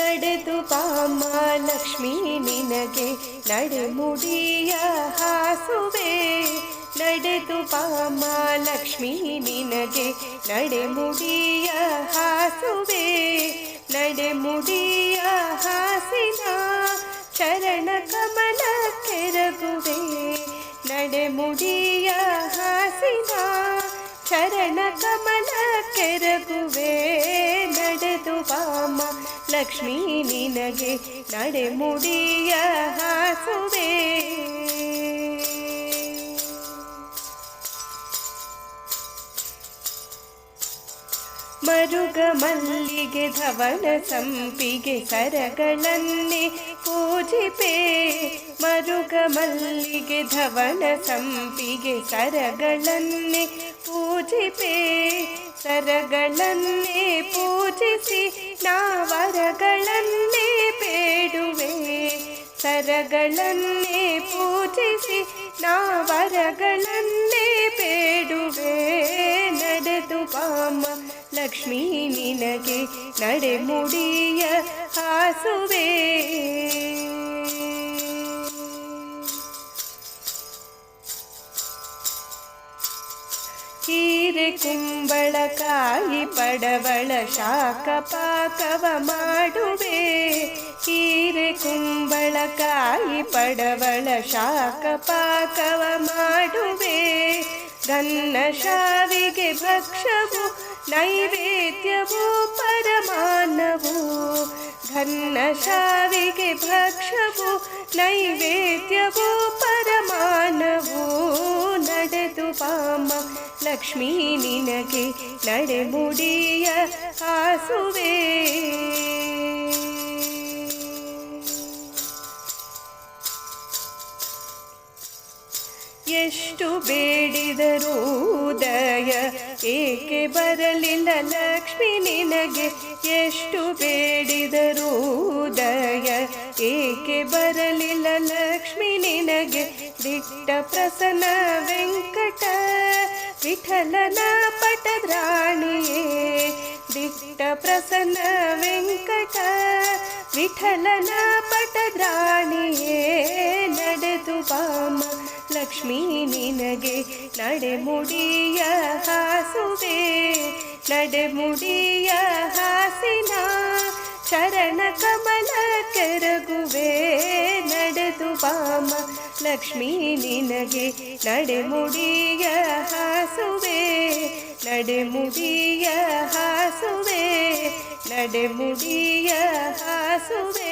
ನಡೆದು ಬಾಮ ಲಕ್ಷ್ಮೀ ನಿನಗೆ ನಡೆಮುಡಿಯ ಹಾಸುವೆ. ನಡೆದು ಬಾಮ ಲಕ್ಷ್ಮೀ ನಿನಗೆ ನಡೆಮುಡಿಯ ಹಾಸುವೆ. ನಡೆಮುಡಿಯ ಹಾಸಿನ ಚರಣ ಕಮಲ ಕೆರಗುವೆ. ನಡೆಮುಡಿಯ ಹಾಸಿನ ಚರಣ ಕಮಲ ಕೆರಗುವೆ. ನಡೆದು ಬಾಮ ಲಕ್ಷ್ಮೀ ನಿನಗೆ ನಡೆಮುಡಿಯ ಹಾಸುವೆ. ಮರುಗ ಮಲ್ಲಿಗೆ ಧವಳ ಸಂಪಿಗೆ ಸರಗಳನ್ನೇ ಪೂಜಿಪೆ. ಮರುಗ ಮಲ್ಲಿಗೆ ಧವಳ ಸಂಪಿಗೆ ಸರಗಳನ್ನೇ ಪೂಜಿಪೆ. ಸರಗಳನ್ನೇ ಪೂಜಿಸಿ ನಾವರಗಳನ್ನೇ ಬೇಡುವೆ. ಸರಗಳನ್ನೇ ಪೂಜಿಸಿ ನಾವರಗಳನ್ನೇ ಬೇಡುವೆ. ನಡೆದು ಬಾಮ ಲಕ್ಷ್ಮೀ ನಿನಗೆ ನಡೆಮುಡಿಯ ಹಾಸುವೆ. ಹೀರೆ ಕುಂಬಳಕಾಯಿ ಪಡವಳ ಶಾಖ ಪಾಕವ ಮಾಡುವೆ. ಹೀರೆ ಕುಂಬಳಕಾಯಿ ಪಡವಳ ಶಾಖ ಪಾಕವ ಮಾಡುವೆ. ಗನ್ನ ಶಾವಿಗೆ ಭಕ್ಷವು ನೈವೇದ್ಯವೂ ಪರಮಾನವು. ಘನ್ನ ಶಾವಿಗೆ ಭಕ್ಷವು ನೈವೇದ್ಯವೂ ಪರಮಾನವು. ನಡೆದು ಬಾಮ ಲಕ್ಷ್ಮೀ ನಿನಗೆ ನಡೆಮುಡಿಯ ಹಾಸುವೆ. ಎಷ್ಟು ಬೇಡಿದರೂ ಉದಯ ಏಕೆ ಬರಲಿಲ್ಲ ಲಕ್ಷ್ಮಿ ನಿನಗೆ. ಎಷ್ಟು ಬೇಡಿದರೂ ಉದಯ ಏಕೆ ಬರಲಿಲ್ಲ ಲಕ್ಷ್ಮಿ ನಿನಗೆ. ದಿಟ್ಟ ಪ್ರಸನ್ನ ವೆಂಕಟ ವಿಠಲನ ಪಟದ್ರಾಣಿಯೇ. ದಿಟ್ಟ ಪ್ರಸನ್ನ ವೆಂಕಟ ವಿಠಲನ ಪಟದ್ರಾಣಿಯೇ. ನಡೆದು ಬಾಮ ಲಕ್ಷ್ಮೀ ನಿನಗೆ ನಡೆಮುಡಿಯ ಹಾಸುವೆ. ನಡೆಮುಡಿಯ ಹಾಸಿನ ಚರಣ ಕಮಲ ಕೆರಗುವೆ. ನಡೆದು ಬಾಮ ಲಕ್ಷ್ಮೀ ನಿನಗೆ ನಡೆಮುಡಿಯ ಹಾಸುವೆ. ನಡೆಮುಡಿಯ ಹಾಸುವೆ. ನಡೆಮುಡಿಯ ಹಾಸುವೆ.